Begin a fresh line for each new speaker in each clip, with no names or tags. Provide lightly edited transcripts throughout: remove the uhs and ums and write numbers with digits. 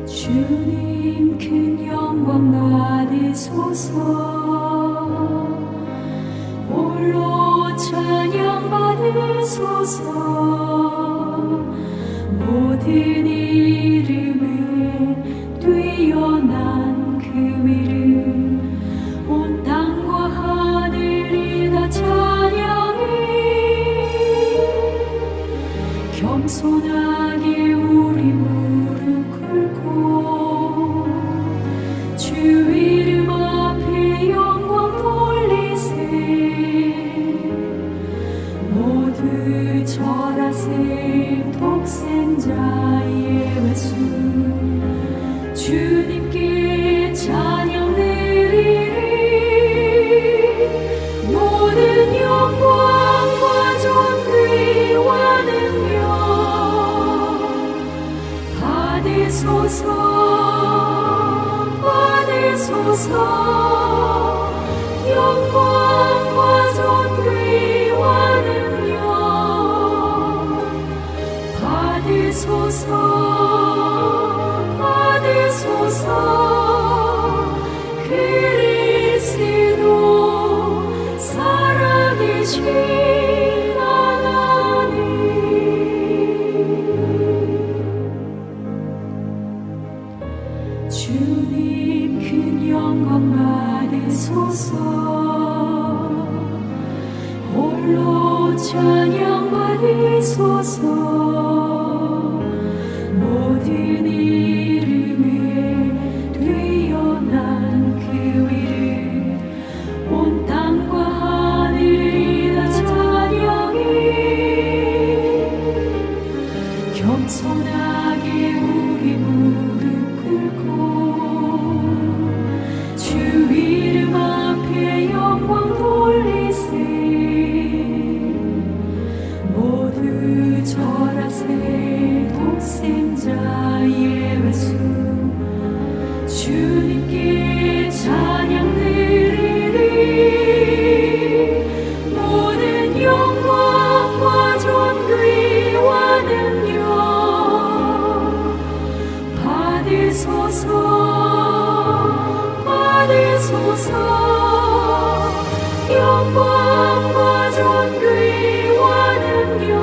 주님 큰 영광 받으소서. 홀로 찬양 받으소서. 모든 이름에 뛰어난 그 이름 온 땅과 하늘이 다 찬양해. 겸손하게 우리 무릎 꿇고 주 이름 앞에 영광 돌리세. 모두 절하세. 독생자의 외수 주님께 찬양 드리리. 모든 영광과 존귀와 능력 받으소서. 받으소서. 영광과 존귀와 능력 받으소서. 받으소서. 그리스도 살아계신 하나님. 주님 큰 영광 받으소서. 홀로 찬양 받으소서. 모든 이름에 뛰어난 그 이름 온 땅과 하늘이 다 찬양해. 겸손하게 우리 무릎 꿇고 주 이름 앞에 영광 돌리세. 모두 절하세. 독생자의 외수 주님께 찬양 드리리. 모든 영광과 존귀와 능력 받으소서. 받으소서. 영광과 존귀와 능력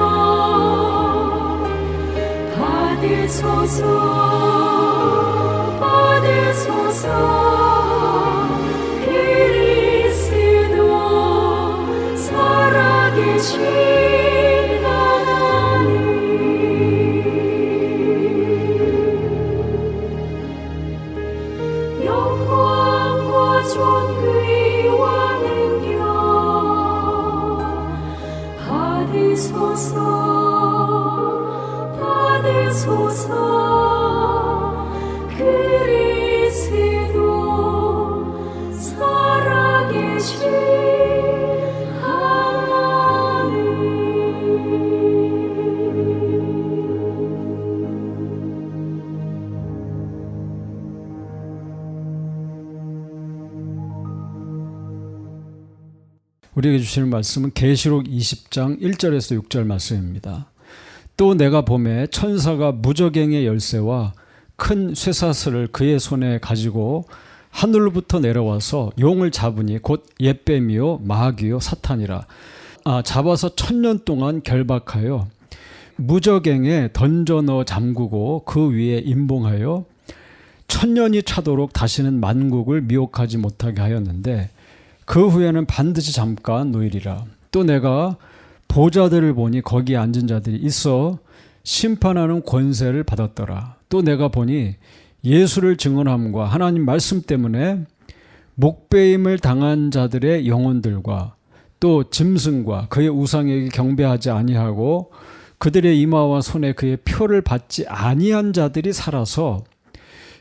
받으소서. 받으소서. 그리스도 살아계신 하나님. 영광과 존귀와 능력 받으소서. 받으소서. 그리스도 살아계신 하나님.
우리에게 주시는 말씀은 계시록 20장 1절에서 6절 말씀입니다. 또 내가 보매 천사가 무저갱의 열쇠와 큰 쇠사슬을 그의 손에 가지고 하늘로부터 내려와서 용을 잡으니 곧 옛뱀이요 마귀요 사탄이라. 잡아서 1000년 동안 결박하여 무저갱에 던져 넣어 잠그고 그 위에 임봉하여 1000년이 차도록 다시는 만국을 미혹하지 못하게 하였는데 그 후에는 반드시 잠깐 놓이리라. 또 내가 보좌들을 보니 거기에 앉은 자들이 있어 심판하는 권세를 받았더라. 또 내가 보니 예수를 증언함과 하나님 말씀 때문에 목배임을 당한 자들의 영혼들과 또 짐승과 그의 우상에게 경배하지 아니하고 그들의 이마와 손에 그의 표를 받지 아니한 자들이 살아서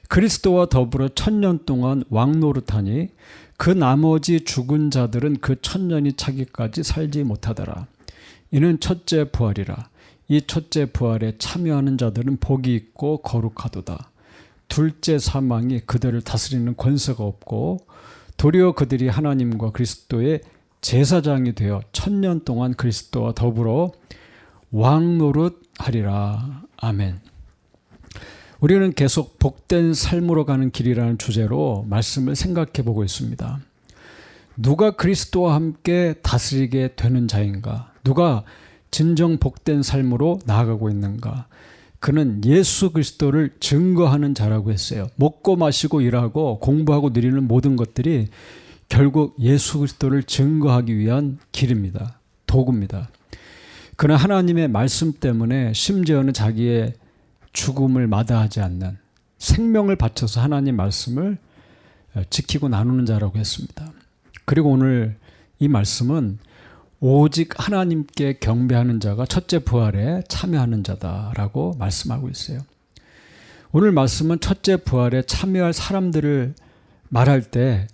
그리스도와 더불어 1000년 동안 왕노릇하니 그 나머지 죽은 자들은 그 1000년이 차기까지 살지 못하더라. 이는 첫째 부활이라. 이 첫째 부활에 참여하는 자들은 복이 있고 거룩하도다. 둘째 사망이 그들을 다스리는 권세가 없고 도리어 그들이 하나님과 그리스도의 제사장이 되어 1000년 동안 그리스도와 더불어 왕노릇하리라. 아멘. 우리는 계속 복된 삶으로 가는 길이라는 주제로 말씀을 생각해 보고 있습니다. 누가 그리스도와 함께 다스리게 되는 자인가? 누가 진정 복된 삶으로 나아가고 있는가? 그는 예수 그리스도를 증거하는 자라고 했어요. 먹고 마시고 일하고 공부하고 누리는 모든 것들이 결국 예수 그리스도를 증거하기 위한 길입니다. 도구입니다. 그는 하나님의 말씀 때문에 심지어는 자기의 죽음을 마다하지 않는 생명을 바쳐서 하나님 말씀을 지키고 나누는 자라고 했습니다. 그리고 오늘 이 말씀은 오직 하나님께 경배하는 자가 첫째 부활에 참여하는 자다라고 말씀하고 있어요. 오늘 말씀은 첫째 부활에 참여할 사람들을 말할 때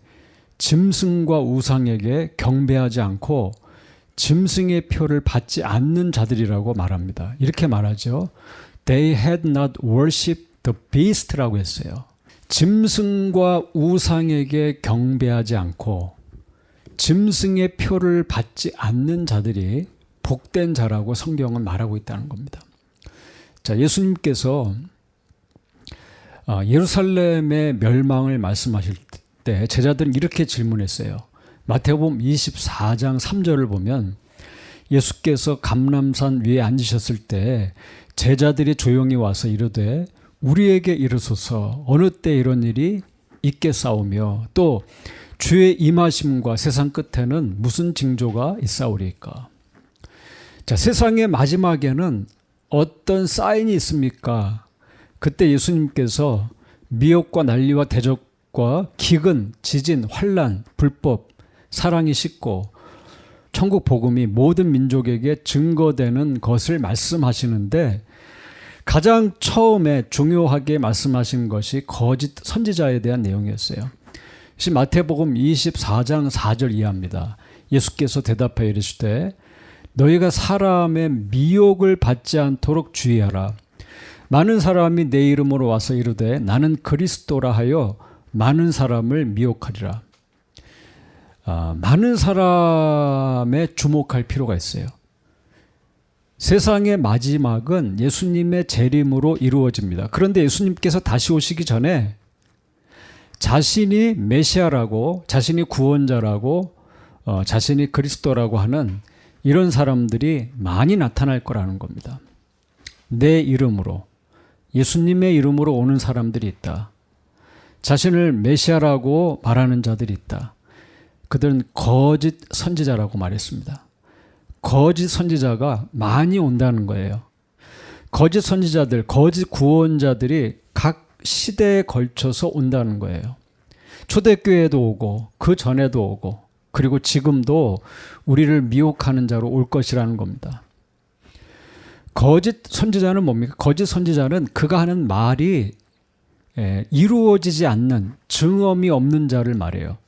짐승과 우상에게 경배하지 않고 짐승의 표를 받지 않는 자들이라고 말합니다. 이렇게 말하죠. They had not worshipped the beast라고 했어요. 짐승과 우상에게 경배하지 않고 짐승의 표를 받지 않는 자들이 복된 자라고 성경은 말하고 있다는 겁니다. 자, 예수님께서 예루살렘의 멸망을 말씀하실 때 제자들은 이렇게 질문했어요. 마태복음 24장 3절을 보면 예수께서 감람산 위에 앉으셨을 때 제자들이 조용히 와서 이르되 우리에게 이르소서 어느 때 이런 일이 있겠사오며 또 주의 임하심과 세상 끝에는 무슨 징조가 있사오리까? 자, 세상의 마지막에는 어떤 사인이 있습니까? 그때 예수님께서 미혹과 난리와 대적과 기근, 지진, 환난, 불법, 사랑이 식고 천국 복음이 모든 민족에게 증거되는 것을 말씀하시는데 가장 처음에 중요하게 말씀하신 것이 거짓 선지자에 대한 내용이었어요. 마태복음 24장 4절 이하입니다. 예수께서 대답하여 이르시되 너희가 사람의 미혹을 받지 않도록 주의하라. 많은 사람이 내 이름으로 와서 이르되 나는 그리스도라 하여 많은 사람을 미혹하리라. 많은 사람에 주목할 필요가 있어요. 세상의 마지막은 예수님의 재림으로 이루어집니다. 그런데 예수님께서 다시 오시기 전에 자신이 메시아라고, 자신이 구원자라고, 자신이 그리스도라고 하는 이런 사람들이 많이 나타날 거라는 겁니다. 내 이름으로, 예수님의 이름으로 오는 사람들이 있다. 자신을 메시아라고 말하는 자들이 있다. 그들은 거짓 선지자라고 말했습니다. 거짓 선지자가 많이 온다는 거예요. 거짓 선지자들, 거짓 구원자들이 각 시대에 걸쳐서 온다는 거예요. 초대교회도 오고 그 전에도 오고 그리고 지금도 우리를 미혹하는 자로 올 것이라는 겁니다. 거짓 선지자는 뭡니까? 거짓 선지자는 그가 하는 말이 이루어지지 않는 증언이 없는 자를 말해요.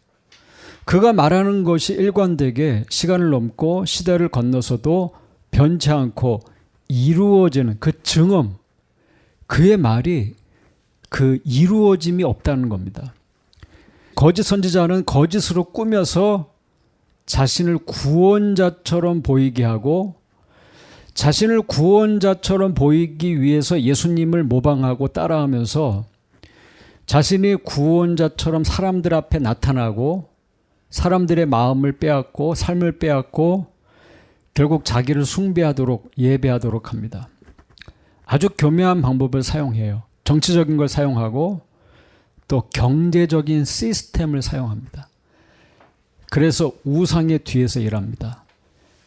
그가 말하는 것이 일관되게 시간을 넘고 시대를 건너서도 변치 않고 이루어지는 그 증언, 그의 말이 그 이루어짐이 없다는 겁니다. 거짓 선지자는 거짓으로 꾸며서 자신을 구원자처럼 보이게 하고 자신을 구원자처럼 보이기 위해서 예수님을 모방하고 따라하면서 자신이 구원자처럼 사람들 앞에 나타나고 사람들의 마음을 빼앗고 삶을 빼앗고 결국 자기를 숭배하도록 예배하도록 합니다. 아주 교묘한 방법을 사용해요. 정치적인 걸 사용하고 또 경제적인 시스템을 사용합니다. 그래서 우상의 뒤에서 일합니다.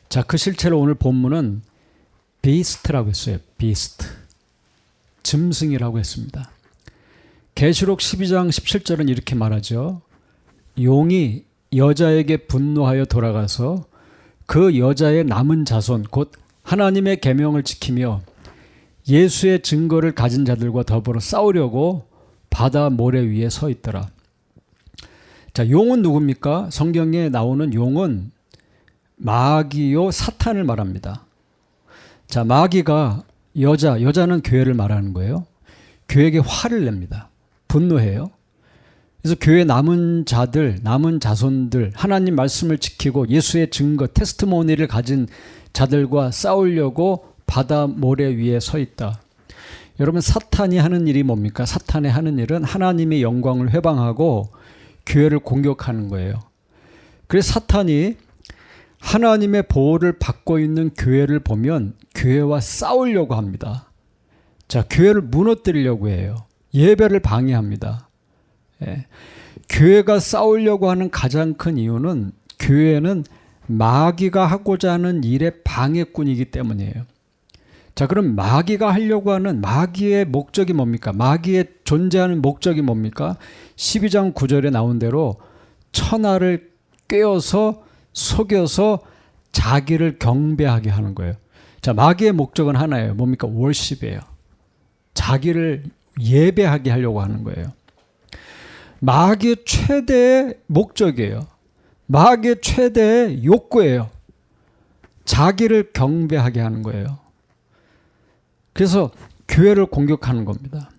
자, 그 실체로 오늘 본문은 비스트라고 했어요. 비스트. 짐승이라고 했습니다. 계시록 12장 17절은 이렇게 말하죠. 용이 여자에게 분노하여 돌아가서 그 여자의 남은 자손 곧 하나님의 계명을 지키며 예수의 증거를 가진 자들과 더불어 싸우려고 바다 모래 위에 서 있더라. 자, 용은 누굽니까? 성경에 나오는 용은 마귀요 사탄을 말합니다. 자, 마귀가 여자는 교회를 말하는 거예요. 교회에게 화를 냅니다. 분노해요. 그래서 교회 남은 자손들, 하나님 말씀을 지키고 예수의 증거, 테스티모니를 가진 자들과 싸우려고 바다 모래 위에 서 있다. 여러분, 사탄이 하는 일이 뭡니까? 사탄의 하는 일은 하나님의 영광을 회방하고 교회를 공격하는 거예요. 그래서 사탄이 하나님의 보호를 받고 있는 교회를 보면 교회와 싸우려고 합니다. 자, 교회를 무너뜨리려고 해요. 예배를 방해합니다. 예. 교회가 싸우려고 하는 가장 큰 이유는 교회는 마귀가 하고자 하는 일의 방해꾼이기 때문이에요. 자, 그럼 마귀가 하려고 하는 마귀의 목적이 뭡니까? 마귀의 존재하는 목적이 뭡니까? 12장 9절에 나온 대로 천하를 꿰어서 속여서 자기를 경배하게 하는 거예요. 자, 마귀의 목적은 하나예요. 뭡니까? 월십이에요. 자기를 예배하게 하려고 하는 거예요. 마귀의 최대의 목적이에요. 마귀의 최대의 욕구예요. 자기를 경배하게 하는 거예요. 그래서 교회를 공격하는 겁니다.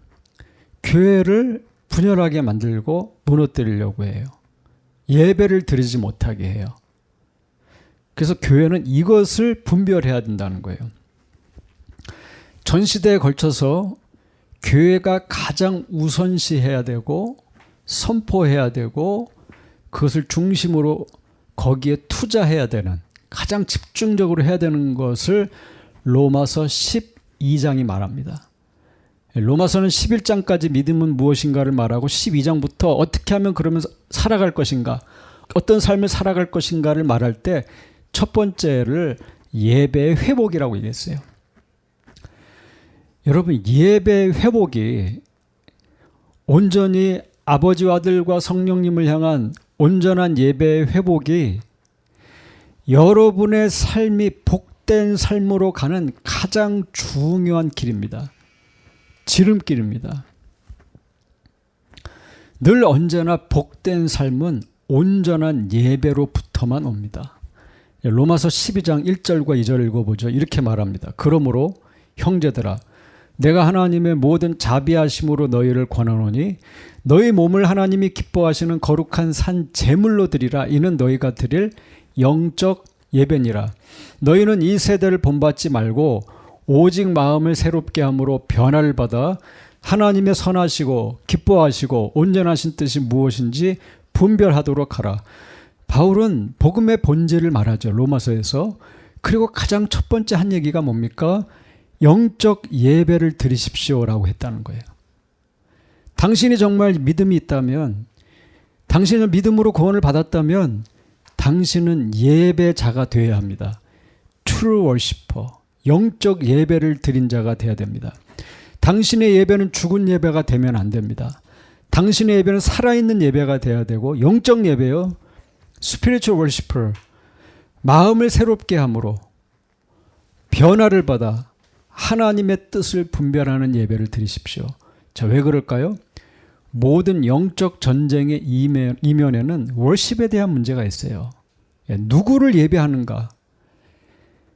교회를 분열하게 만들고 무너뜨리려고 해요. 예배를 드리지 못하게 해요. 그래서 교회는 이것을 분별해야 된다는 거예요. 전 시대에 걸쳐서 교회가 가장 우선시해야 되고 선포해야 되고 그것을 중심으로 거기에 투자해야 되는, 가장 집중적으로 해야 되는 것을 로마서 12장이 말합니다. 로마서는 11장까지 믿음은 무엇인가를 말하고 12장부터 어떻게 하면 그러면서 살아갈 것인가, 어떤 삶을 살아갈 것인가를 말할 때 첫 번째를 예배의 회복이라고 얘기했어요. 여러분, 예배의 회복이 온전히 아버지와 아들과 성령님을 향한 온전한 예배의 회복이 여러분의 삶이 복된 삶으로 가는 가장 중요한 길입니다. 지름길입니다. 늘 언제나 복된 삶은 온전한 예배로부터만 옵니다. 로마서 12장 1절과 2절 읽어보죠. 이렇게 말합니다. 그러므로 형제들아, 내가 하나님의 모든 자비하심으로 너희를 권하노니 너희 몸을 하나님이 기뻐하시는 거룩한 산 제물로 드리라. 이는 너희가 드릴 영적 예배니라. 너희는 이 세대를 본받지 말고 오직 마음을 새롭게 함으로 변화를 받아 하나님의 선하시고 기뻐하시고 온전하신 뜻이 무엇인지 분별하도록 하라. 바울은 복음의 본질을 말하죠. 로마서에서. 그리고 가장 첫 번째 한 얘기가 뭡니까? 영적 예배를 드리십시오라고 했다는 거예요. 당신이 정말 믿음이 있다면, 당신은 믿음으로 구원을 받았다면 당신은 예배자가 되어야 합니다. True worshiper, 영적 예배를 드린 자가 되어야 됩니다. 당신의 예배는 죽은 예배가 되면 안 됩니다. 당신의 예배는 살아있는 예배가 되어야 되고, 영적 예배요, spiritual worshiper, 마음을 새롭게 함으로 변화를 받아 하나님의 뜻을 분별하는 예배를 드리십시오. 자, 왜 그럴까요? 모든 영적 전쟁의 이면에는 월십에 대한 문제가 있어요. 누구를 예배하는가?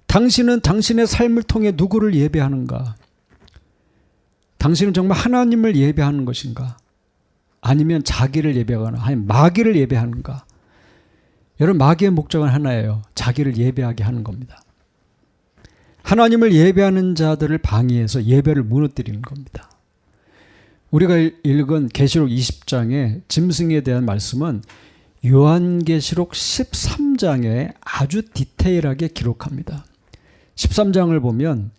당신은 당신의 삶을 통해 누구를 예배하는가? 당신은 정말 하나님을 예배하는 것인가? 아니면 자기를 예배하거나 아니면 마귀를 예배하는가? 여러분, 마귀의 목적은 하나예요. 자기를 예배하게 하는 겁니다. 하나님을 예배하는 자들을 방해해서 예배를 무너뜨리는 겁니다. 우리가 읽은 계시록 20장의 짐승에 대한 말씀은 요한계시록 13장에 아주 디테일하게 기록합니다. 13장을 보면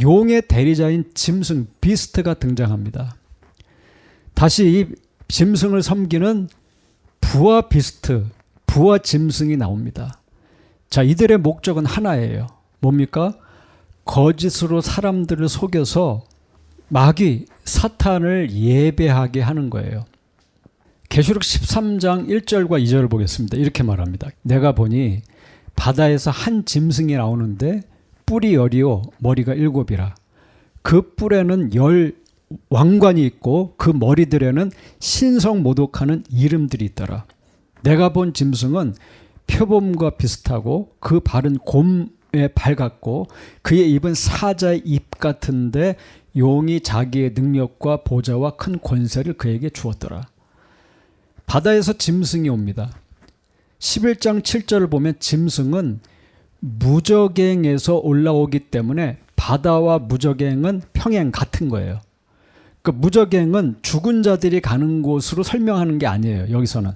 용의 대리자인 짐승 비스트가 등장합니다. 다시 이 짐승을 섬기는 부하 비스트, 부하 짐승이 나옵니다. 자, 이들의 목적은 하나예요. 뭡니까? 거짓으로 사람들을 속여서 마귀, 사탄을 예배하게 하는 거예요. 계시록 13장 1절과 2절을 보겠습니다. 이렇게 말합니다. 내가 보니 바다에서 한 짐승이 나오는데 뿔이 10이요 머리가 7이라. 그 뿔에는 10 왕관이 있고 그 머리들에는 신성모독하는 이름들이 있더라. 내가 본 짐승은 표범과 비슷하고 그 발은 곰 발 같고 그의 입은 사자의 입 같은데 용이 자기의 능력과 보좌와 큰 권세를 그에게 주었더라. 바다에서 짐승이 옵니다. 11장 7절을 보면 짐승은 무저갱에서 올라오기 때문에 바다와 무저갱은 평행 같은 거예요. 그러니까 무저갱은 죽은 자들이 가는 곳으로 설명하는 게 아니에요. 여기서는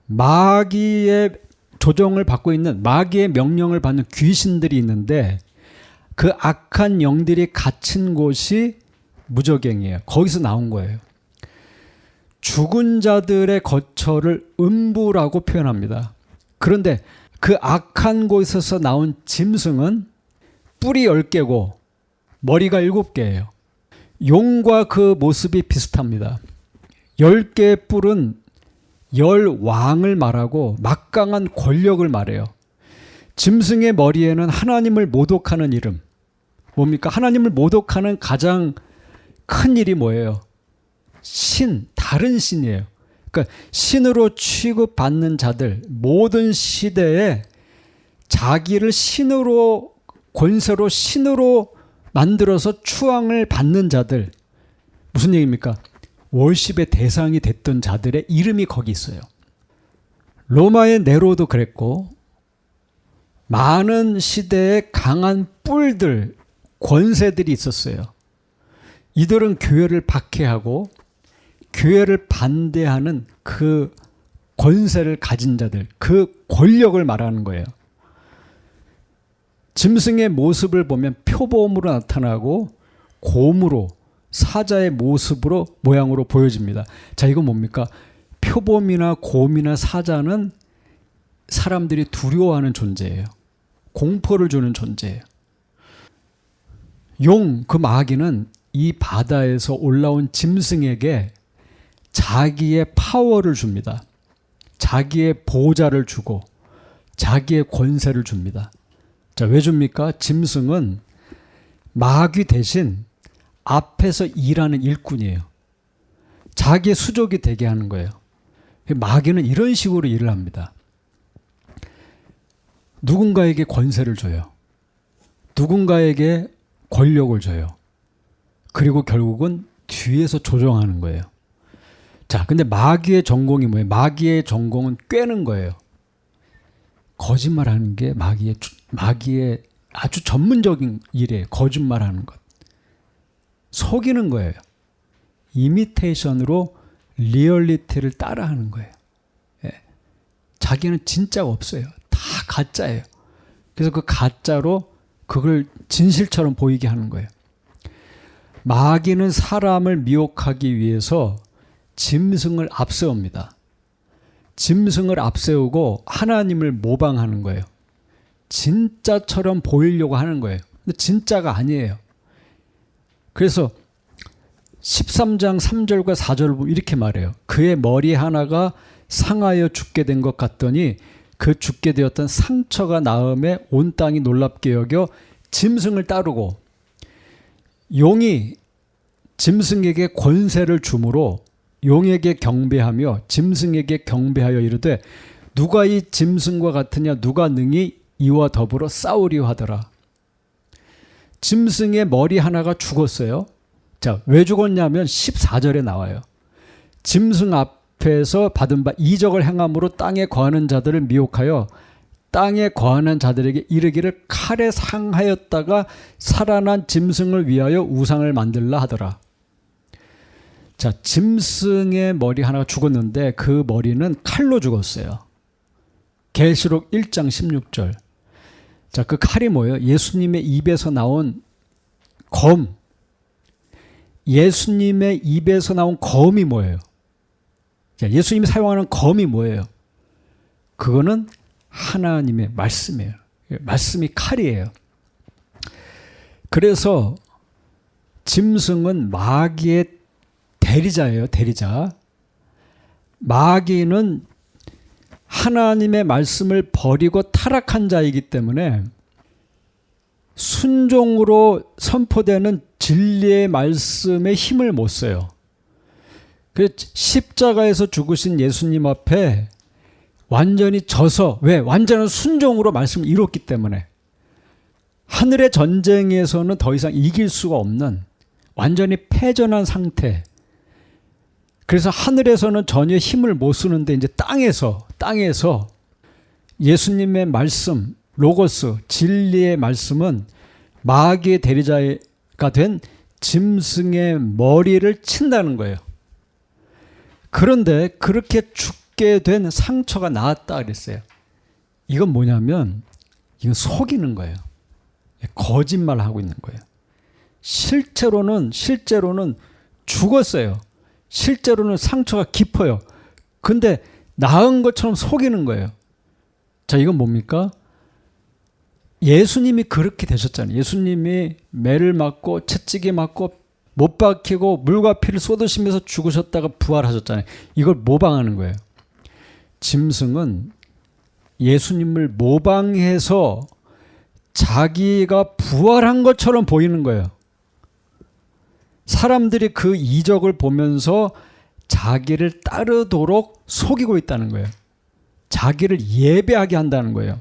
마귀의 조정을 받고 있는, 마귀의 명령을 받는 귀신들이 있는데 그 악한 영들이 갇힌 곳이 무저갱이에요. 거기서 나온 거예요. 죽은 자들의 거처를 음부라고 표현합니다. 그런데 그 악한 곳에서 나온 짐승은 뿔이 10개고 머리가 7개예요. 용과 그 모습이 비슷합니다. 10개의 뿔은 10왕을 말하고 막강한 권력을 말해요. 짐승의 머리에는 하나님을 모독하는 이름. 뭡니까? 하나님을 모독하는 가장 큰 일이 뭐예요? 신, 다른 신이에요. 그러니까 신으로 취급받는 자들, 모든 시대에 자기를 신으로, 권세로 신으로 만들어서 추앙을 받는 자들. 무슨 얘기입니까? 월십의 대상이 됐던 자들의 이름이 거기 있어요. 로마의 네로도 그랬고, 많은 시대에 강한 뿔들, 권세들이 있었어요. 이들은 교회를 박해하고 교회를 반대하는 그 권세를 가진 자들, 그 권력을 말하는 거예요. 짐승의 모습을 보면 표범으로 나타나고 곰으로, 사자의 모습으로, 모양으로 보여집니다. 자, 이건 뭡니까? 표범이나 곰이나 사자는 사람들이 두려워하는 존재예요. 공포를 주는 존재예요. 용, 그 마귀는 이 바다에서 올라온 짐승에게 자기의 파워를 줍니다. 자기의 보좌를 주고 자기의 권세를 줍니다. 자, 왜 줍니까? 짐승은 마귀 대신 앞에서 일하는 일꾼이에요. 자기의 수족이 되게 하는 거예요. 마귀는 이런 식으로 일을 합니다. 누군가에게 권세를 줘요. 누군가에게 권력을 줘요. 그리고 결국은 뒤에서 조종하는 거예요. 자, 근데 마귀의 전공이 뭐예요? 마귀의 전공은 꿰는 거예요. 거짓말하는 게 마귀의 아주 전문적인 일이에요. 거짓말하는 것. 속이는 거예요. 이미테이션으로 리얼리티를 따라하는 거예요. 예. 자기는 진짜가 없어요. 다 가짜예요. 그래서 그 가짜로 그걸 진실처럼 보이게 하는 거예요. 마귀는 사람을 미혹하기 위해서 짐승을 앞세웁니다. 짐승을 앞세우고 하나님을 모방하는 거예요. 진짜처럼 보이려고 하는 거예요. 근데 진짜가 아니에요. 그래서 13장 3절과 4절을 보면 이렇게 말해요. 그의 머리 하나가 상하여 죽게 된 것 같더니 그 죽게 되었던 상처가 나음에 온 땅이 놀랍게 여겨 짐승을 따르고, 용이 짐승에게 권세를 주므로 용에게 경배하며 짐승에게 경배하여 이르되 누가 이 짐승과 같으냐, 누가 능히 이와 더불어 싸우리요 하더라. 짐승의 머리 하나가 죽었어요. 자, 왜 죽었냐면 14절에 나와요. 짐승 앞에서 받은 바 이적을 행함으로 땅에 거하는 자들을 미혹하여 땅에 거하는 자들에게 이르기를 칼에 상하였다가 살아난 짐승을 위하여 우상을 만들라 하더라. 자, 짐승의 머리 하나가 죽었는데 그 머리는 칼로 죽었어요. 계시록 1장 16절. 자, 그 칼이 뭐예요? 예수님의 입에서 나온 검. 예수님의 입에서 나온 검이 뭐예요? 자, 예수님이 사용하는 검이 뭐예요? 그거는 하나님의 말씀이에요. 말씀이 칼이에요. 그래서 짐승은 마귀의 대리자예요. 대리자. 마귀는 하나님의 말씀을 버리고 타락한 자이기 때문에 순종으로 선포되는 진리의 말씀에 힘을 못 써요. 그래서 십자가에서 죽으신 예수님 앞에 완전히 져서, 왜? 완전한 순종으로 말씀을 이뤘기 때문에. 하늘의 전쟁에서는 더 이상 이길 수가 없는 완전히 패전한 상태. 그래서 하늘에서는 전혀 힘을 못 쓰는데 이제 땅에서 예수님의 말씀, 로고스, 진리의 말씀은 마귀의 대리자가 된 짐승의 머리를 친다는 거예요. 그런데 그렇게 죽게 된 상처가 나았다 그랬어요. 이건 뭐냐면 이건 속이는 거예요. 거짓말하고 있는 거예요. 실제로는 죽었어요. 실제로는 상처가 깊어요. 근데 나은 것처럼 속이는 거예요. 자, 이건 뭡니까? 예수님이 그렇게 되셨잖아요. 예수님이 매를 맞고 채찍에 맞고 못 박히고 물과 피를 쏟으시면서 죽으셨다가 부활하셨잖아요. 이걸 모방하는 거예요. 짐승은 예수님을 모방해서 자기가 부활한 것처럼 보이는 거예요. 사람들이 그 이적을 보면서 자기를 따르도록 속이고 있다는 거예요. 자기를 예배하게 한다는 거예요.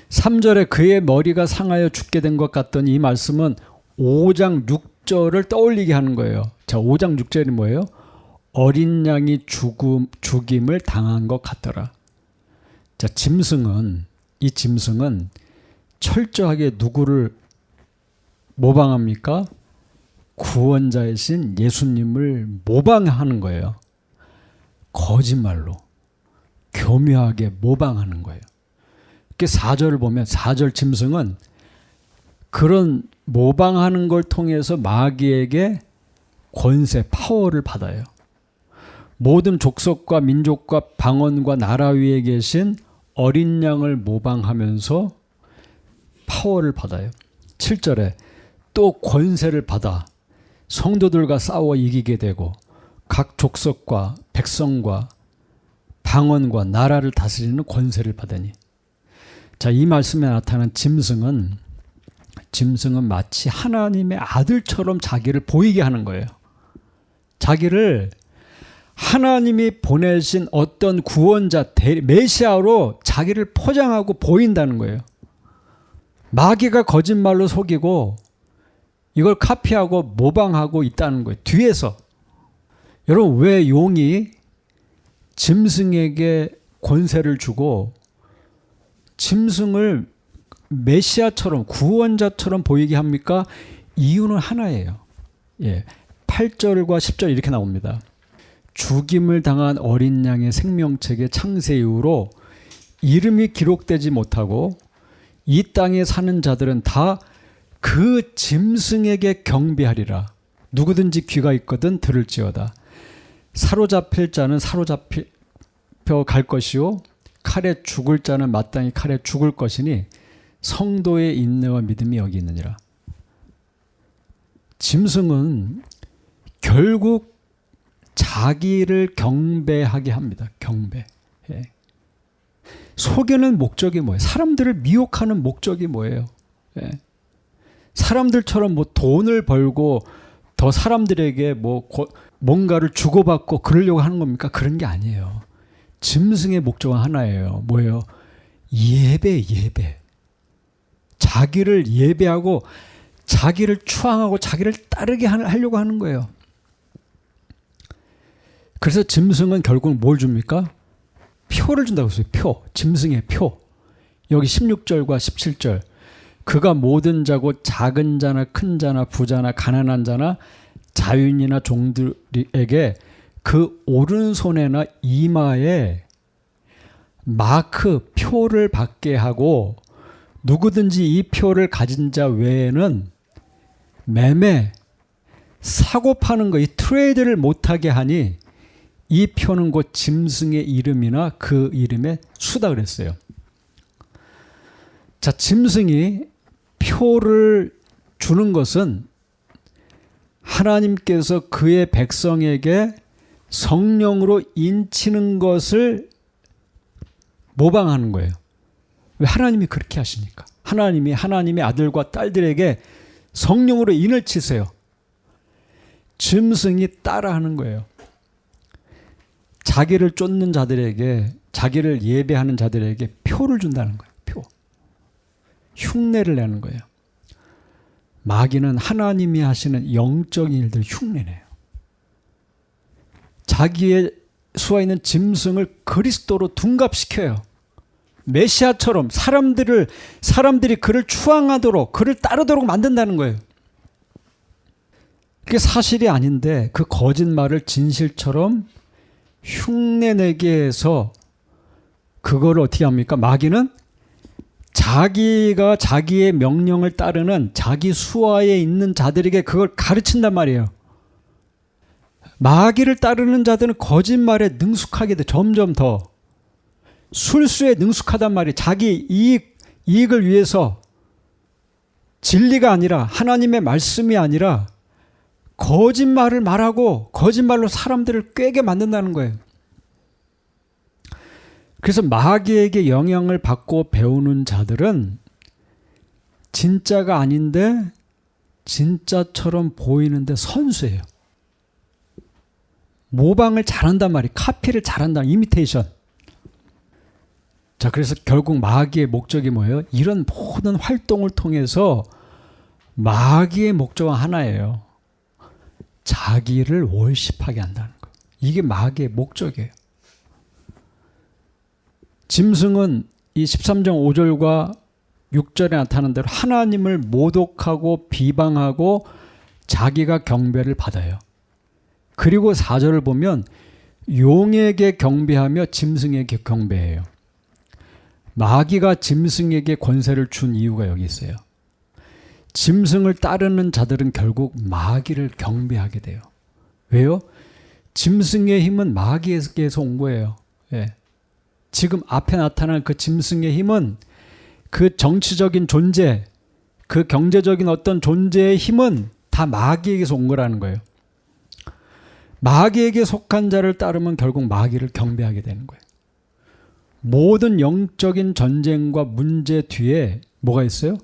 3절에 그의 머리가 상하여 죽게 된 것 같더니 이 말씀은 5장 6절을 떠올리게 하는 거예요. 자, 5장 6절이 뭐예요? 어린 양이 죽임을 당한 것 같더라. 자, 이 짐승은 철저하게 누구를 모방합니까? 구원자이신 예수님을 모방하는 거예요. 거짓말로 교묘하게 모방하는 거예요. 4절을 보면 4절 짐승은 그런 모방하는 걸 통해서 마귀에게 권세, 파워를 받아요. 모든 족속과 민족과 방언과 나라 위에 계신 어린 양을 모방하면서 파워를 받아요. 7절에 또 권세를 받아 성도들과 싸워 이기게 되고 각 족속과 백성과 방언과 나라를 다스리는 권세를 받으니. 자, 이 말씀에 나타난 짐승은 마치 하나님의 아들처럼 자기를 보이게 하는 거예요. 자기를 하나님이 보내신 어떤 구원자, 메시아로 자기를 포장하고 보인다는 거예요. 마귀가 거짓말로 속이고 이걸 카피하고 모방하고 있다는 거예요. 뒤에서. 여러분, 왜 용이 짐승에게 권세를 주고 짐승을 메시아처럼 구원자처럼 보이게 합니까? 이유는 하나예요. 8절과 10절 이렇게 나옵니다. 죽임을 당한 어린 양의 생명책의 창세 이후로 이름이 기록되지 못하고 이 땅에 사는 자들은 다 그 짐승에게 경배하리라. 누구든지 귀가 있거든 들을지어다. 사로잡힐 자는 사로잡혀 갈 것이요 칼에 죽을 자는 마땅히 칼에 죽을 것이니 성도의 인내와 믿음이 여기 있느니라. 짐승은 결국 자기를 경배하게 합니다. 경배. 속이는 목적이 뭐예요? 사람들을 미혹하는 목적이 뭐예요? 사람들처럼 뭐 돈을 벌고 더 사람들에게 뭔가를 주고받고 그러려고 하는 겁니까? 그런 게 아니에요. 짐승의 목적은 하나예요. 뭐예요? 예배. 자기를 예배하고 자기를 추앙하고 자기를 따르게 하려고 하는 거예요. 그래서 짐승은 결국 뭘 줍니까? 표를 준다고 했어요. 표. 짐승의 표. 여기 16절과 17절. 그가 모든 자고 작은 자나 큰 자나 부자나 가난한 자나 자유인이나 종들에게 그 오른손에나 이마에 마크 표를 받게 하고 누구든지 이 표를 가진 자 외에는 매매, 사고 파는 거, 이 트레이드를 못하게 하니 이 표는 곧 짐승의 이름이나 그 이름의 수다 그랬어요. 자, 짐승이 표를 주는 것은 하나님께서 그의 백성에게 성령으로 인치는 것을 모방하는 거예요. 왜? 하나님이 그렇게 하시니까. 하나님이 하나님의 아들과 딸들에게 성령으로 인을 치세요. 짐승이 따라하는 거예요. 자기를 쫓는 자들에게, 자기를 예배하는 자들에게 표를 준다는 거예요. 표. 흉내를 내는 거예요. 마귀는 하나님이 하시는 영적인 일들 흉내내요. 자기의 수와 있는 짐승을 그리스도로 둔갑시켜요. 메시아처럼 사람들이 그를 추앙하도록, 그를 따르도록 만든다는 거예요. 그게 사실이 아닌데 그 거짓말을 진실처럼 흉내내게 해서 그걸 어떻게 합니까? 마귀는 자기가 자기의 명령을 따르는 자기 수하에 있는 자들에게 그걸 가르친단 말이에요. 마귀를 따르는 자들은 거짓말에 능숙하게 돼. 점점 더 술수에 능숙하단 말이에요. 자기 이익을 위해서 진리가 아니라, 하나님의 말씀이 아니라 거짓말을 말하고 거짓말로 사람들을 꾀게 만든다는 거예요. 그래서 마귀에게 영향을 받고 배우는 자들은 진짜가 아닌데 진짜처럼 보이는데 선수예요. 모방을 잘한단 말이에요. 카피를 잘한다. 이미테이션. 자, 그래서 결국 마귀의 목적이 뭐예요? 이런 모든 활동을 통해서 마귀의 목적은 하나예요. 자기를 월십하게 한다는 거예요. 이게 마귀의 목적이에요. 짐승은 이 13장 5절과 6절에 나타난 대로 하나님을 모독하고 비방하고 자기가 경배를 받아요. 그리고 4절을 보면 용에게 경배하며 짐승에게 경배해요. 마귀가 짐승에게 권세를 준 이유가 여기 있어요. 짐승을 따르는 자들은 결국 마귀를 경배하게 돼요. 왜요? 짐승의 힘은 마귀에게서 온 거예요. 예. 지금 앞에 나타난 그 짐승의 힘은 그 정치적인 존재, 그 경제적인 어떤 존재의 힘은 다 마귀에게서 온 거라는 거예요. 마귀에게 속한 자를 따르면 결국 마귀를 경배하게 되는 거예요. 모든 영적인 전쟁과 문제 뒤에 뭐가 있어요?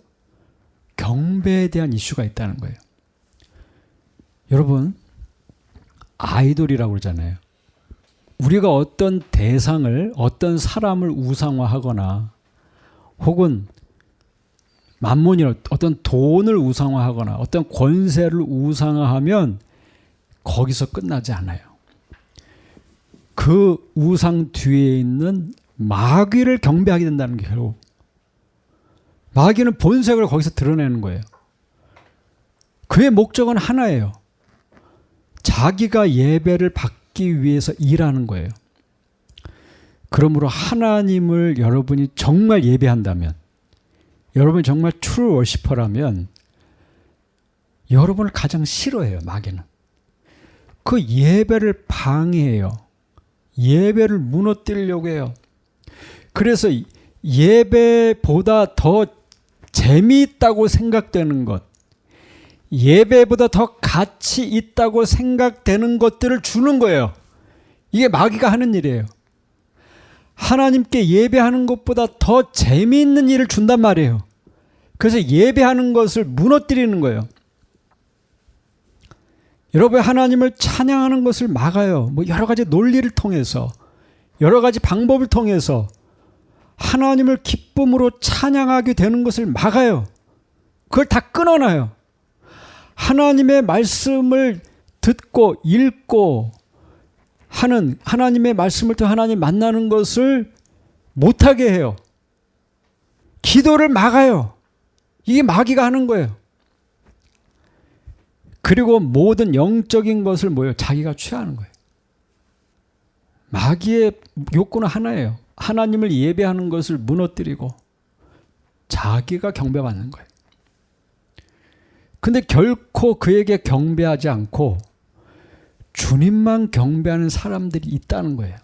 경배에 대한 이슈가 있다는 거예요. 여러분, 아이돌이라고 그러잖아요. 우리가 어떤 대상을, 어떤 사람을 우상화하거나 혹은 만몬이나 어떤 돈을 우상화하거나 어떤 권세를 우상화하면 거기서 끝나지 않아요. 그 우상 뒤에 있는 마귀를 경배하게 된다는 게 결국. 마귀는 본색을 거기서 드러내는 거예요. 그의 목적은 하나예요. 자기가 예배를 받기 위해서 일하는 거예요. 그러므로 하나님을 여러분이 정말 예배한다면, 여러분이 정말 true worshiper라면 여러분을 가장 싫어해요, 마귀는. 그 예배를 방해해요. 예배를 무너뜨리려고 해요. 그래서 예배보다 더 재미있다고 생각되는 것, 예배보다 더 가치 있다고 생각되는 것들을 주는 거예요. 이게 마귀가 하는 일이에요. 하나님께 예배하는 것보다 더 재미있는 일을 준단 말이에요. 그래서 예배하는 것을 무너뜨리는 거예요. 여러분, 하나님을 찬양하는 것을 막아요. 뭐 여러 가지 논리를 통해서, 여러 가지 방법을 통해서 하나님을 기쁨으로 찬양하게 되는 것을 막아요. 그걸 다 끊어놔요. 하나님의 말씀을 듣고 읽고 하는, 하나님의 말씀을 통해 하나님 만나는 것을 못하게 해요. 기도를 막아요. 이게 마귀가 하는 거예요. 그리고 모든 영적인 것을 뭐예요? 자기가 취하는 거예요. 마귀의 욕구는 하나예요. 하나님을 예배하는 것을 무너뜨리고 자기가 경배받는 거예요. 근데 결코 그에게 경배하지 않고 주님만 경배하는 사람들이 있다는 거예요.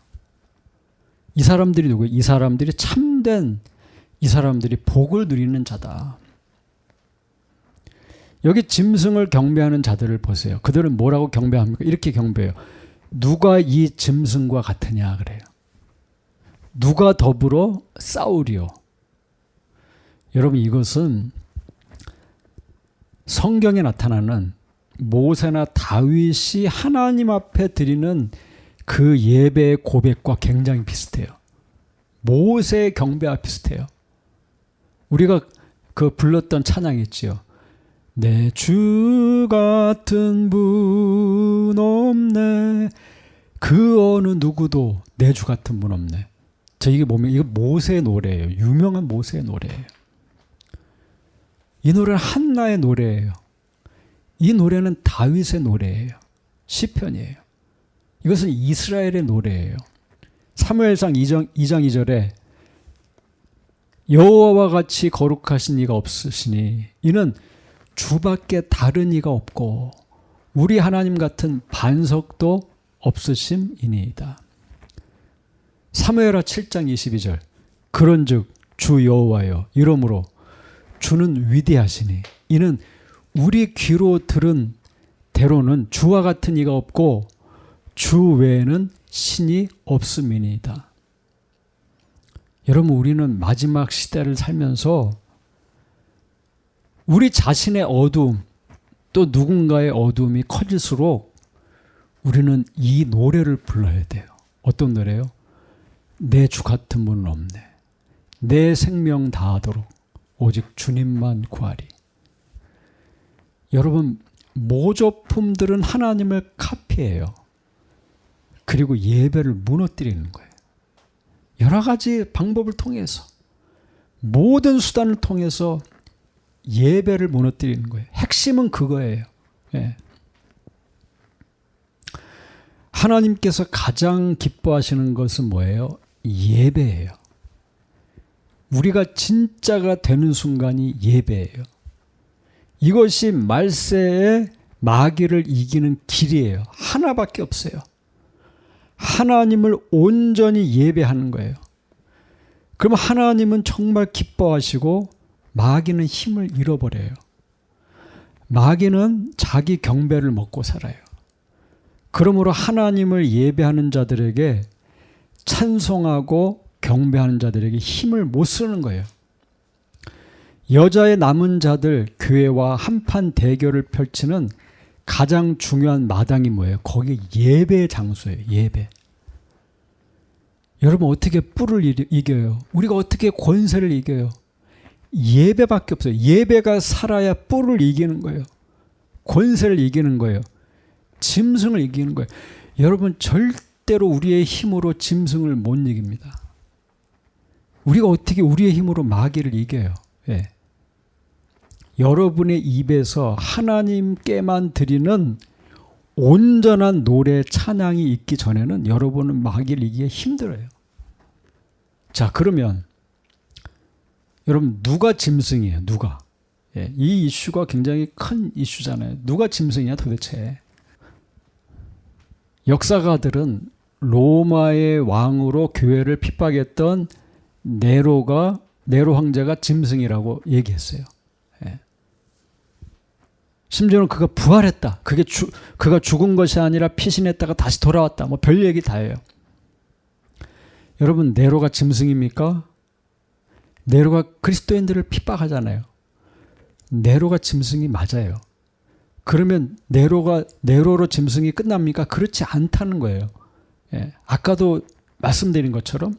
이 사람들이 누구예요? 이 사람들이 참된, 이 사람들이 복을 누리는 자다. 여기 짐승을 경배하는 자들을 보세요. 그들은 뭐라고 경배합니까? 이렇게 경배해요. 누가 이 짐승과 같으냐 그래요. 누가 더불어 싸우리요. 여러분, 이것은 성경에 나타나는 모세나 다윗이 하나님 앞에 드리는 그 예배의 고백과 굉장히 비슷해요. 모세의 경배와 비슷해요. 우리가 그 불렀던 찬양이 있지요. 내 주 같은 분 없네. 그 어느 누구도 내 주 같은 분 없네. 이게 보면 이거 모세의 노래예요. 유명한 모세의 노래예요. 이 노래는 한나의 노래예요. 이 노래는 다윗의 노래예요. 시편이에요. 이것은 이스라엘의 노래예요. 사무엘상 2장 2절에 여호와와 같이 거룩하신 이가 없으시니 이는 주밖에 다른 이가 없고 우리 하나님 같은 반석도 없으심이니이다. 사무엘하 7장 22절 그런즉 주 여호와여 이러므로 주는 위대하시니 이는 우리 귀로 들은 대로는 주와 같은 이가 없고 주 외에는 신이 없음이니이다. 여러분 우리는 마지막 시대를 살면서 우리 자신의 어두움 또 누군가의 어두움이 커질수록 우리는 이 노래를 불러야 돼요. 어떤 노래요? 내 주 같은 분은 없네. 내 생명 다하도록 오직 주님만 구하리. 여러분 모조품들은 하나님을 카피해요. 그리고 예배를 무너뜨리는 거예요. 여러 가지 방법을 통해서 모든 수단을 통해서 예배를 무너뜨리는 거예요. 핵심은 그거예요. 예. 하나님께서 가장 기뻐하시는 것은 뭐예요? 예배예요. 우리가 진짜가 되는 순간이 예배예요. 이것이 말세의 마귀를 이기는 길이에요. 하나밖에 없어요. 하나님을 온전히 예배하는 거예요. 그럼 하나님은 정말 기뻐하시고 마귀는 힘을 잃어버려요. 마귀는 자기 경배를 먹고 살아요. 그러므로 하나님을 예배하는 자들에게 찬송하고 경배하는 자들에게 힘을 못 쓰는 거예요. 여자의 남은 자들 교회와 한판 대결을 펼치는 가장 중요한 마당이 뭐예요? 거기 예배의 장소예요. 예배. 여러분 어떻게 뿔을 이겨요? 우리가 어떻게 권세를 이겨요? 예배밖에 없어요. 예배가 살아야 뿔을 이기는 거예요. 권세를 이기는 거예요. 짐승을 이기는 거예요. 여러분 절대로 우리의 힘으로 짐승을 못 이깁니다. 우리가 어떻게 우리의 힘으로 마귀를 이겨요? 예. 여러분의 입에서 하나님께만 드리는 온전한 노래 찬양이 있기 전에는 여러분은 마귀를 이기기 힘들어요. 자, 그러면 여러분 누가 짐승이에요? 누가? 예, 이 이슈가 굉장히 큰 이슈잖아요. 누가 짐승이냐 도대체? 역사가들은 로마의 왕으로 교회를 핍박했던 네로 황제가 짐승이라고 얘기했어요. 예. 심지어는 그가 부활했다. 그가 죽은 것이 아니라 피신했다가 다시 돌아왔다. 뭐 별 얘기 다 해요. 여러분 네로가 짐승입니까? 네로가 그리스도인들을 핍박하잖아요. 네로가 짐승이 맞아요. 그러면 네로로 짐승이 끝납니까? 그렇지 않다는 거예요. 예. 아까도 말씀드린 것처럼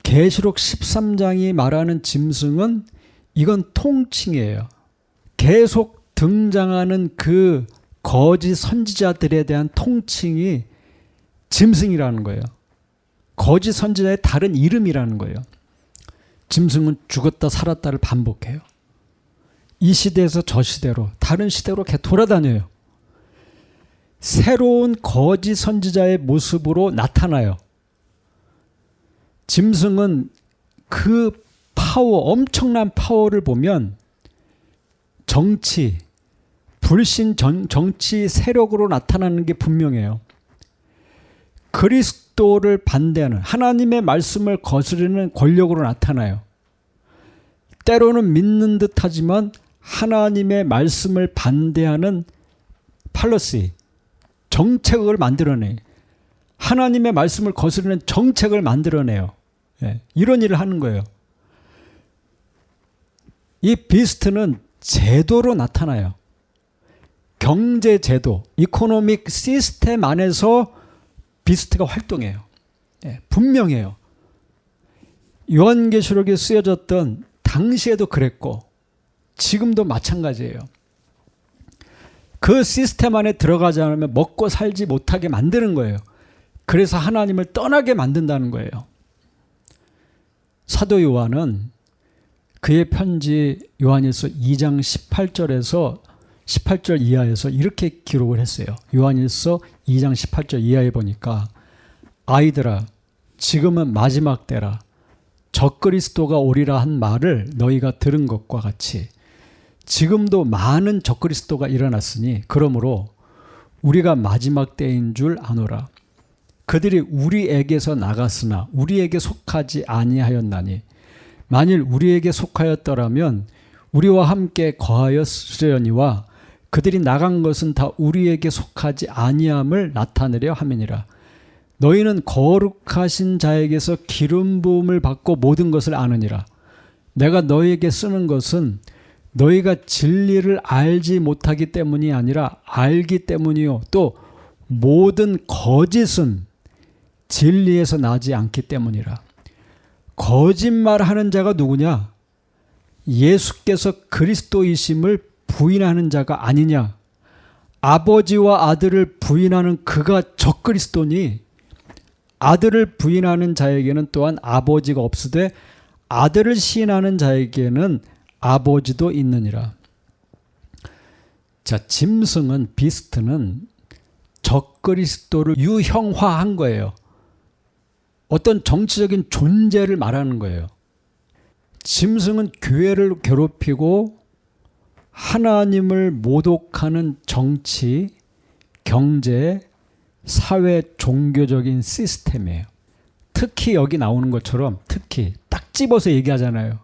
계시록 13장이 말하는 짐승은 이건 통칭이에요. 계속 등장하는 그 거짓 선지자들에 대한 통칭이 짐승이라는 거예요. 거짓 선지자의 다른 이름이라는 거예요. 짐승은 죽었다 살았다를 반복해요. 이 시대에서 저 시대로 다른 시대로 계속 돌아다녀요. 새로운 거짓 선지자의 모습으로 나타나요. 짐승은 그 엄청난 파워를 보면 정치, 불신 정치 세력으로 나타나는 게 분명해요. 그리스도를 반대하는 하나님의 말씀을 거스르는 권력으로 나타나요. 때로는 믿는 듯하지만 하나님의 말씀을 반대하는 팔러시, 정책을 만들어내요. 하나님의 말씀을 거스르는 정책을 만들어내요. 예, 이런 일을 하는 거예요. 이 비스트는 제도로 나타나요. 경제 제도, 이코노믹 시스템 안에서 비스트가 활동해요. 예, 분명해요. 요한계시록에 쓰여졌던 당시에도 그랬고 지금도 마찬가지예요. 그 시스템 안에 들어가지 않으면 먹고 살지 못하게 만드는 거예요. 그래서 하나님을 떠나게 만든다는 거예요. 사도 요한은 그의 편지 요한일서 2장 18절 이하에서 이렇게 기록을 했어요. 요한일서 2장 18절 이하에 보니까 아이들아 지금은 마지막 때라 적그리스도가 오리라 한 말을 너희가 들은 것과 같이 지금도 많은 적그리스도가 일어났으니 그러므로 우리가 마지막 때인 줄 아노라. 그들이 우리에게서 나갔으나 우리에게 속하지 아니하였나니 만일 우리에게 속하였더라면 우리와 함께 거하였으려니와 그들이 나간 것은 다 우리에게 속하지 아니함을 나타내려 함이니라. 너희는 거룩하신 자에게서 기름 부음을 받고 모든 것을 아느니라. 내가 너희에게 쓰는 것은 너희가 진리를 알지 못하기 때문이 아니라 알기 때문이요 또 모든 거짓은 진리에서 나지 않기 때문이라. 거짓말하는 자가 누구냐? 예수께서 그리스도이심을 부인하는 자가 아니냐? 아버지와 아들을 부인하는 그가 적그리스도니 아들을 부인하는 자에게는 또한 아버지가 없으되 아들을 시인하는 자에게는 아버지도 있느니라. 자, 짐승은 비스트는 적그리스도를 유형화한 거예요. 어떤 정치적인 존재를 말하는 거예요. 짐승은 교회를 괴롭히고 하나님을 모독하는 정치, 경제, 사회, 종교적인 시스템이에요. 특히 여기 나오는 것처럼 특히 딱 집어서 얘기하잖아요.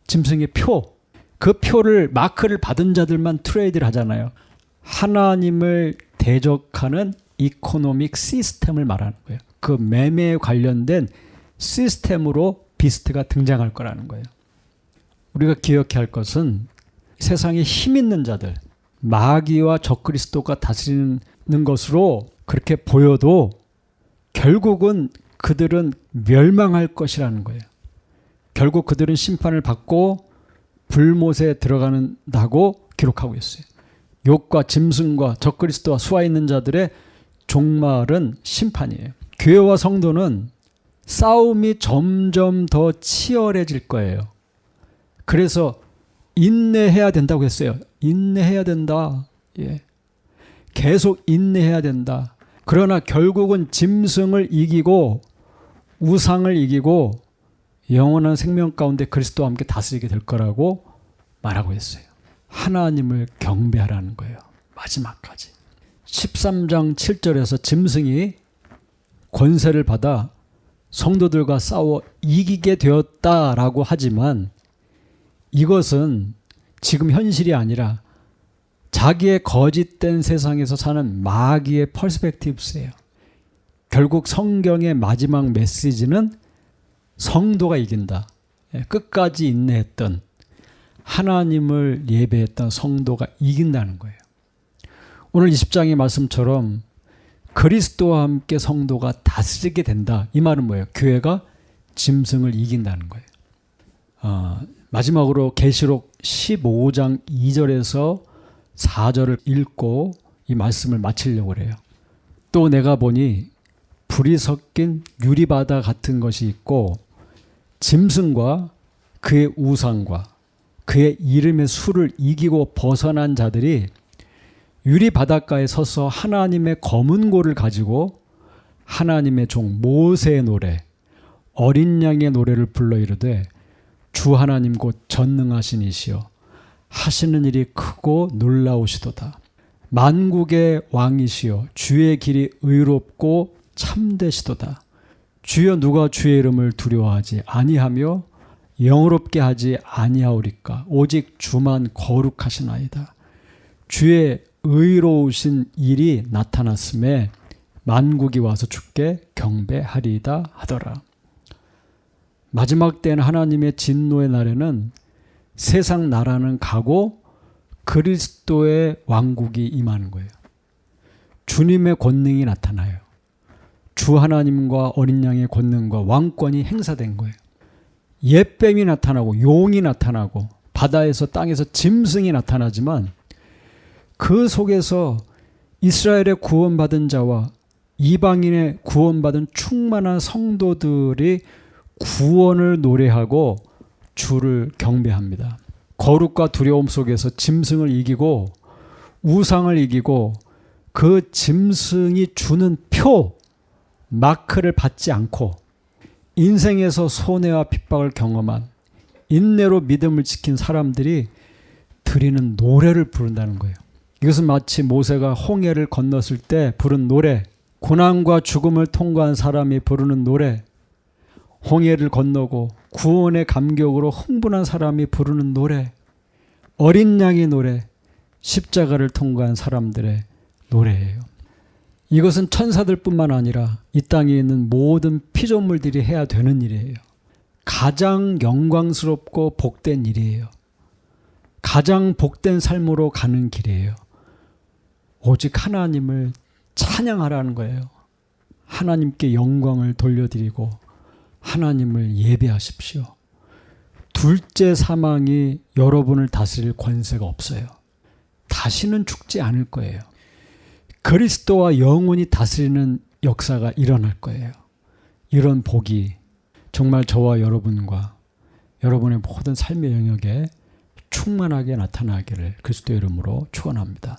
짐승의 표, 그 표를 마크를 받은 자들만 트레이드를 하잖아요. 하나님을 대적하는 이코노믹 시스템을 말하는 거예요. 그 매매에 관련된 시스템으로 비스트가 등장할 거라는 거예요. 우리가 기억해야 할 것은 세상에 힘 있는 자들, 마귀와 적그리스도가 다스리는 것으로 그렇게 보여도 결국은 그들은 멸망할 것이라는 거예요. 결국 그들은 심판을 받고 불못에 들어간다고 기록하고 있어요. 욕과 짐승과 적그리스도와 수하 있는 자들의 종말은 심판이에요. 교회와 성도는 싸움이 점점 더 치열해질 거예요. 그래서 인내해야 된다고 했어요. 인내해야 된다. 예. 계속 인내해야 된다. 그러나 결국은 짐승을 이기고 우상을 이기고 영원한 생명 가운데 그리스도와 함께 다스리게 될 거라고 말하고 있어요. 하나님을 경배하라는 거예요. 마지막까지. 13장 7절에서 짐승이 권세를 받아 성도들과 싸워 이기게 되었다라고 하지만 이것은 지금 현실이 아니라 자기의 거짓된 세상에서 사는 마귀의 퍼스펙티브스예요. 결국 성경의 마지막 메시지는 성도가 이긴다. 끝까지 인내했던 하나님을 예배했던 성도가 이긴다는 거예요. 오늘 20장의 말씀처럼 그리스도와 함께 성도가 다스리게 된다. 이 말은 뭐예요? 교회가 짐승을 이긴다는 거예요. 마지막으로 계시록 15장 2절에서 4절을 읽고 이 말씀을 마치려고 해요. 또 내가 보니 불이 섞인 유리바다 같은 것이 있고 짐승과 그의 우상과 그의 이름의 수를 이기고 벗어난 자들이 유리 바닷가에 서서 하나님의 검은 고를 가지고 하나님의 종 모세의 노래, 어린 양의 노래를 불러 이르되 주 하나님 곧 전능하신 이시여 하시는 일이 크고 놀라우시도다. 만국의 왕이시여 주의 길이 의롭고 참되시도다. 주여 누가 주의 이름을 두려워하지 아니하며 영어롭게 하지 아니하오리까. 오직 주만 거룩하시나이다. 주의 의로우신 일이 나타났음에 만국이 와서 주께 경배하리이다 하더라. 마지막 때는 하나님의 진노의 날에는 세상 나라는 가고 그리스도의 왕국이 임하는 거예요. 주님의 권능이 나타나요. 주 하나님과 어린 양의 권능과 왕권이 행사된 거예요. 옛뱀이 나타나고 용이 나타나고 바다에서 땅에서 짐승이 나타나지만 그 속에서 이스라엘의 구원받은 자와 이방인의 구원받은 충만한 성도들이 구원을 노래하고 주를 경배합니다. 거룩과 두려움 속에서 짐승을 이기고 우상을 이기고 그 짐승이 주는 표, 마크를 받지 않고 인생에서 손해와 핍박을 경험한 인내로 믿음을 지킨 사람들이 드리는 노래를 부른다는 거예요. 이것은 마치 모세가 홍해를 건넜을 때 부른 노래, 고난과 죽음을 통과한 사람이 부르는 노래, 홍해를 건너고 구원의 감격으로 흥분한 사람이 부르는 노래, 어린 양의 노래, 십자가를 통과한 사람들의 노래예요. 이것은 천사들뿐만 아니라 이 땅에 있는 모든 피조물들이 해야 되는 일이에요. 가장 영광스럽고 복된 일이에요. 가장 복된 삶으로 가는 길이에요. 오직 하나님을 찬양하라는 거예요. 하나님께 영광을 돌려드리고 하나님을 예배하십시오. 둘째 사망이 여러분을 다스릴 권세가 없어요. 다시는 죽지 않을 거예요. 그리스도와 영원히 다스리는 역사가 일어날 거예요. 이런 복이 정말 저와 여러분과 여러분의 모든 삶의 영역에 충만하게 나타나기를 그리스도의 이름으로 축원합니다.